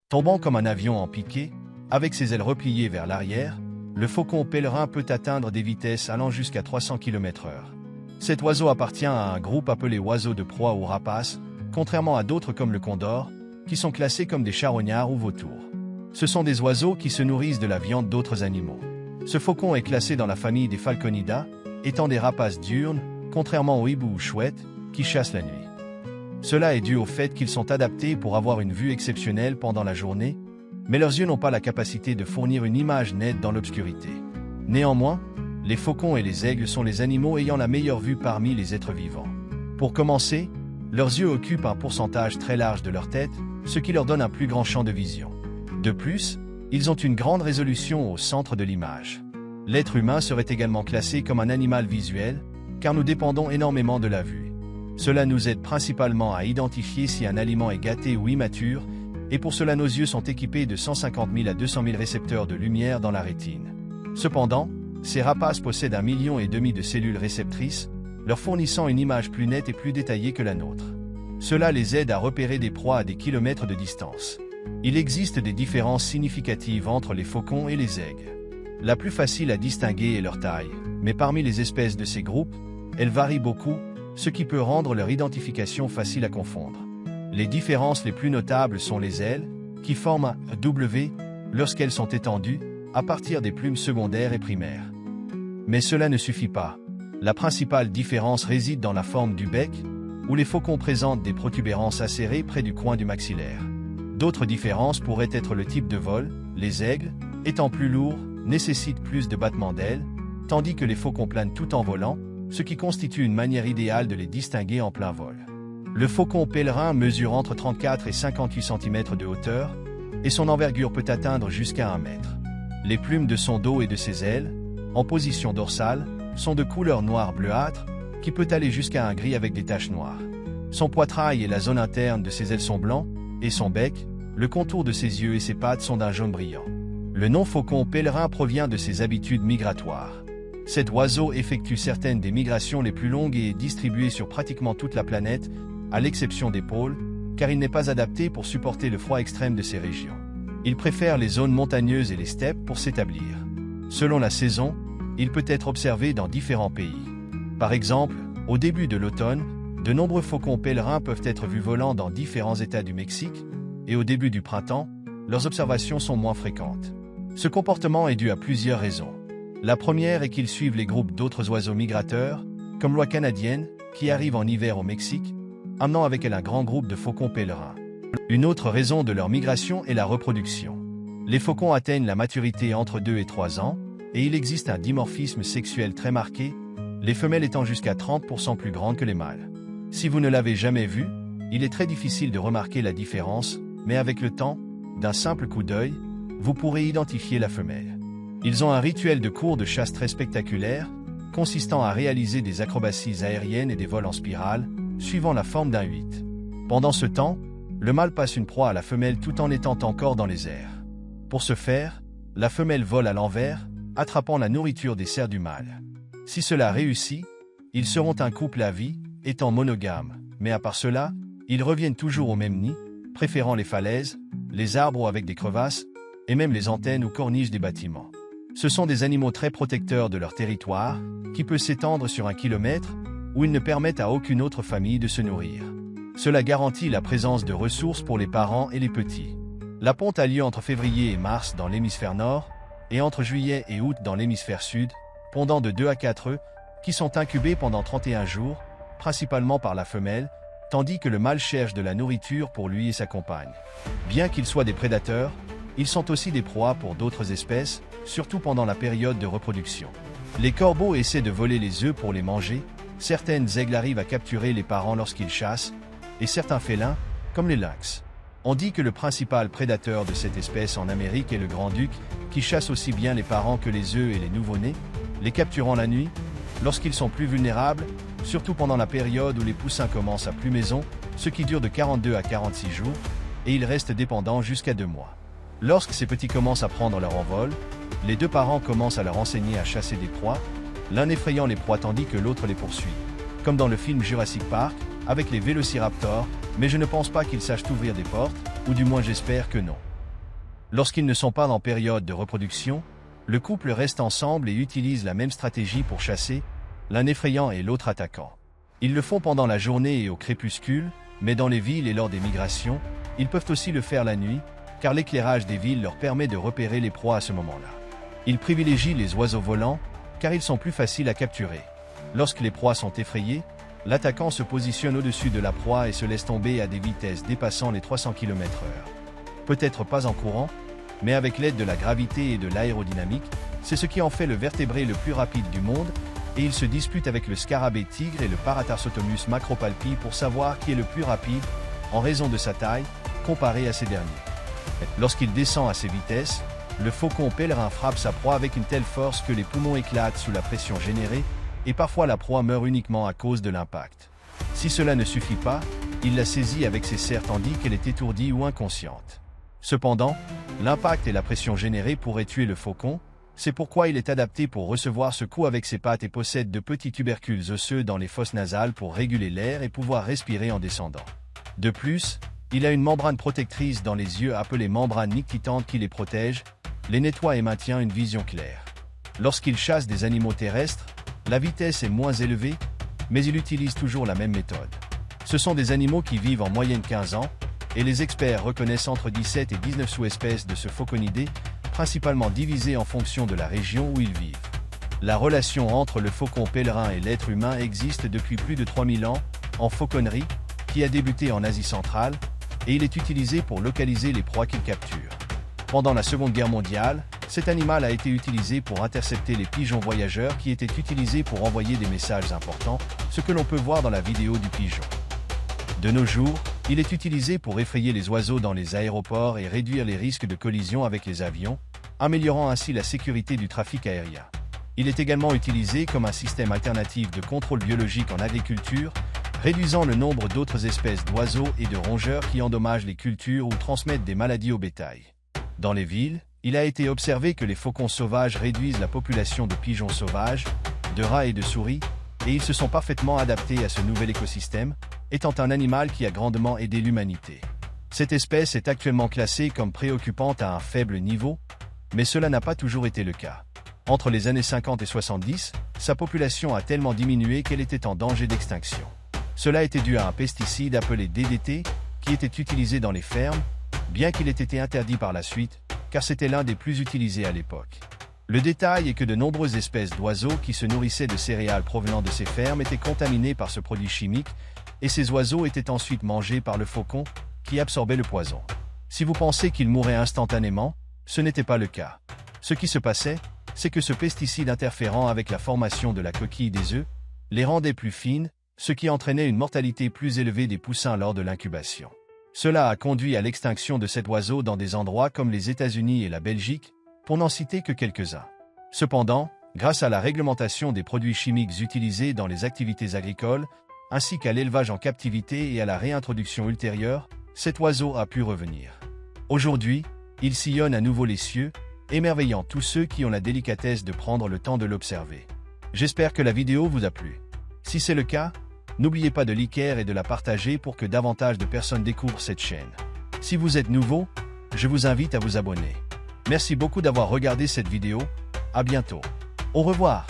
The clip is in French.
Tombant comme un avion en piqué, avec ses ailes repliées vers l'arrière, le faucon pèlerin peut atteindre des vitesses allant jusqu'à 300 km/h. Cet oiseau appartient à un groupe appelé oiseaux de proie ou rapaces, contrairement à d'autres comme le condor, qui sont classés comme des charognards ou vautours. Ce sont des oiseaux qui se nourrissent de la viande d'autres animaux. Ce faucon est classé dans la famille des Falconidae, étant des rapaces diurnes, contrairement aux hiboux ou chouettes, qui chassent la nuit. Cela est dû au fait qu'ils sont adaptés pour avoir une vue exceptionnelle pendant la journée, mais leurs yeux n'ont pas la capacité de fournir une image nette dans l'obscurité. Néanmoins, les faucons et les aigles sont les animaux ayant la meilleure vue parmi les êtres vivants. Pour commencer, leurs yeux occupent un pourcentage très large de leur tête, ce qui leur donne un plus grand champ de vision. De plus, ils ont une grande résolution au centre de l'image. L'être humain serait également classé comme un animal visuel, car nous dépendons énormément de la vue. Cela nous aide principalement à identifier si un aliment est gâté ou immature, et pour cela nos yeux sont équipés de 150 000 à 200 000 récepteurs de lumière dans la rétine. Cependant, ces rapaces possèdent 1,5 million de cellules réceptrices, leur fournissant une image plus nette et plus détaillée que la nôtre. Cela les aide à repérer des proies à des kilomètres de distance. Il existe des différences significatives entre les faucons et les aigles. La plus facile à distinguer est leur taille, mais parmi les espèces de ces groupes, elles varient beaucoup, ce qui peut rendre leur identification facile à confondre. Les différences les plus notables sont les ailes, qui forment un W lorsqu'elles sont étendues, à partir des plumes secondaires et primaires. Mais cela ne suffit pas. La principale différence réside dans la forme du bec, où les faucons présentent des protubérances acérées près du coin du maxillaire. D'autres différences pourraient être le type de vol, les aigles, étant plus lourds, nécessitent plus de battements d'ailes, tandis que les faucons planent tout en volant, ce qui constitue une manière idéale de les distinguer en plein vol. Le faucon pèlerin mesure entre 34 et 58 cm de hauteur, et son envergure peut atteindre jusqu'à 1 mètre. Les plumes de son dos et de ses ailes, en position dorsale, sont de couleur noire bleuâtre, qui peut aller jusqu'à un gris avec des taches noires. Son poitrail et la zone interne de ses ailes sont blancs, et son bec, le contour de ses yeux et ses pattes sont d'un jaune brillant. Le nom faucon pèlerin provient de ses habitudes migratoires. Cet oiseau effectue certaines des migrations les plus longues et est distribué sur pratiquement toute la planète, à l'exception des pôles, car il n'est pas adapté pour supporter le froid extrême de ces régions. Il préfère les zones montagneuses et les steppes pour s'établir. Selon la saison, il peut être observé dans différents pays. Par exemple, au début de l'automne, de nombreux faucons pèlerins peuvent être vus volant dans différents États du Mexique, et au début du printemps, leurs observations sont moins fréquentes. Ce comportement est dû à plusieurs raisons. La première est qu'ils suivent les groupes d'autres oiseaux migrateurs, comme l'oie canadienne, qui arrive en hiver au Mexique, amenant avec elle un grand groupe de faucons pèlerins. Une autre raison de leur migration est la reproduction. Les faucons atteignent la maturité entre 2 et 3 ans, et il existe un dimorphisme sexuel très marqué, les femelles étant jusqu'à 30% plus grandes que les mâles. Si vous ne l'avez jamais vu, il est très difficile de remarquer la différence, mais avec le temps, d'un simple coup d'œil, vous pourrez identifier la femelle. Ils ont un rituel de cours de chasse très spectaculaire, consistant à réaliser des acrobaties aériennes et des vols en spirale, suivant la forme d'un 8. Pendant ce temps, le mâle passe une proie à la femelle tout en étant encore dans les airs. Pour ce faire, la femelle vole à l'envers, attrapant la nourriture des serres du mâle. Si cela réussit, ils seront un couple à vie, étant monogames, mais à part cela, ils reviennent toujours au même nid, préférant les falaises, les arbres avec des crevasses, et même les antennes ou corniches des bâtiments. Ce sont des animaux très protecteurs de leur territoire, qui peut s'étendre sur 1 kilomètre, où ils ne permettent à aucune autre famille de se nourrir. Cela garantit la présence de ressources pour les parents et les petits. La ponte a lieu entre février et mars dans l'hémisphère nord, et entre juillet et août dans l'hémisphère sud, pondant de 2 à 4 œufs, qui sont incubés pendant 31 jours, principalement par la femelle, tandis que le mâle cherche de la nourriture pour lui et sa compagne. Bien qu'ils soient des prédateurs, ils sont aussi des proies pour d'autres espèces, surtout pendant la période de reproduction. Les corbeaux essaient de voler les œufs pour les manger, certaines aigles arrivent à capturer les parents lorsqu'ils chassent, et certains félins, comme les lynx. On dit que le principal prédateur de cette espèce en Amérique est le grand-duc, qui chasse aussi bien les parents que les œufs et les nouveau-nés, les capturant la nuit, lorsqu'ils sont plus vulnérables, surtout pendant la période où les poussins commencent à plumaison, ce qui dure de 42 à 46 jours, et ils restent dépendants jusqu'à 2 mois. Lorsque ces petits commencent à prendre leur envol, les 2 parents commencent à leur enseigner à chasser des proies, l'un effrayant les proies tandis que l'autre les poursuit. Comme dans le film Jurassic Park, avec les vélociraptors, mais je ne pense pas qu'ils sachent ouvrir des portes, ou du moins j'espère que non. Lorsqu'ils ne sont pas en période de reproduction, le couple reste ensemble et utilise la même stratégie pour chasser, l'un effrayant et l'autre attaquant. Ils le font pendant la journée et au crépuscule, mais dans les villes et lors des migrations, ils peuvent aussi le faire la nuit, car l'éclairage des villes leur permet de repérer les proies à ce moment-là. Ils privilégient les oiseaux volants, car ils sont plus faciles à capturer. Lorsque les proies sont effrayées, l'attaquant se positionne au-dessus de la proie et se laisse tomber à des vitesses dépassant les 300 km/h. Peut-être pas en courant, mais avec l'aide de la gravité et de l'aérodynamique, c'est ce qui en fait le vertébré le plus rapide du monde, et il se dispute avec le scarabée tigre et le Paratarsotomus macropalpi pour savoir qui est le plus rapide, en raison de sa taille, comparé à ces derniers. Lorsqu'il descend à ces vitesses, le faucon pèlerin frappe sa proie avec une telle force que les poumons éclatent sous la pression générée, et parfois la proie meurt uniquement à cause de l'impact. Si cela ne suffit pas, il la saisit avec ses serres tandis qu'elle est étourdie ou inconsciente. Cependant, l'impact et la pression générée pourraient tuer le faucon, c'est pourquoi il est adapté pour recevoir ce coup avec ses pattes et possède de petits tubercules osseux dans les fosses nasales pour réguler l'air et pouvoir respirer en descendant. De plus, il a une membrane protectrice dans les yeux appelée membrane nictitante qui les protège, les nettoie et maintient une vision claire. Lorsqu'il chasse des animaux terrestres, la vitesse est moins élevée, mais il utilise toujours la même méthode. Ce sont des animaux qui vivent en moyenne 15 ans, et les experts reconnaissent entre 17 et 19 sous-espèces de ce fauconidé, principalement divisées en fonction de la région où ils vivent. La relation entre le faucon pèlerin et l'être humain existe depuis plus de 3000 ans, en fauconnerie, qui a débuté en Asie centrale, et il est utilisé pour localiser les proies qu'il capture. Pendant la Seconde Guerre mondiale, cet animal a été utilisé pour intercepter les pigeons voyageurs qui étaient utilisés pour envoyer des messages importants, ce que l'on peut voir dans la vidéo du pigeon. De nos jours, il est utilisé pour effrayer les oiseaux dans les aéroports et réduire les risques de collision avec les avions, améliorant ainsi la sécurité du trafic aérien. Il est également utilisé comme un système alternatif de contrôle biologique en agriculture, réduisant le nombre d'autres espèces d'oiseaux et de rongeurs qui endommagent les cultures ou transmettent des maladies au bétail. Dans les villes, il a été observé que les faucons sauvages réduisent la population de pigeons sauvages, de rats et de souris, et ils se sont parfaitement adaptés à ce nouvel écosystème, étant un animal qui a grandement aidé l'humanité. Cette espèce est actuellement classée comme préoccupante à un faible niveau, mais cela n'a pas toujours été le cas. Entre les années 50 et 70, sa population a tellement diminué qu'elle était en danger d'extinction. Cela était dû à un pesticide appelé DDT, qui était utilisé dans les fermes, bien qu'il ait été interdit par la suite, car c'était l'un des plus utilisés à l'époque. Le détail est que de nombreuses espèces d'oiseaux qui se nourrissaient de céréales provenant de ces fermes étaient contaminées par ce produit chimique, et ces oiseaux étaient ensuite mangés par le faucon, qui absorbait le poison. Si vous pensez qu'ils mouraient instantanément, ce n'était pas le cas. Ce qui se passait, c'est que ce pesticide interférant avec la formation de la coquille des œufs, les rendait plus fines, ce qui entraînait une mortalité plus élevée des poussins lors de l'incubation. Cela a conduit à l'extinction de cet oiseau dans des endroits comme les États-Unis et la Belgique, pour n'en citer que quelques-uns. Cependant, grâce à la réglementation des produits chimiques utilisés dans les activités agricoles, ainsi qu'à l'élevage en captivité et à la réintroduction ultérieure, cet oiseau a pu revenir. Aujourd'hui, il sillonne à nouveau les cieux, émerveillant tous ceux qui ont la délicatesse de prendre le temps de l'observer. J'espère que la vidéo vous a plu. Si c'est le cas, n'oubliez pas de liker et de la partager pour que davantage de personnes découvrent cette chaîne. Si vous êtes nouveau, je vous invite à vous abonner. Merci beaucoup d'avoir regardé cette vidéo, à bientôt. Au revoir.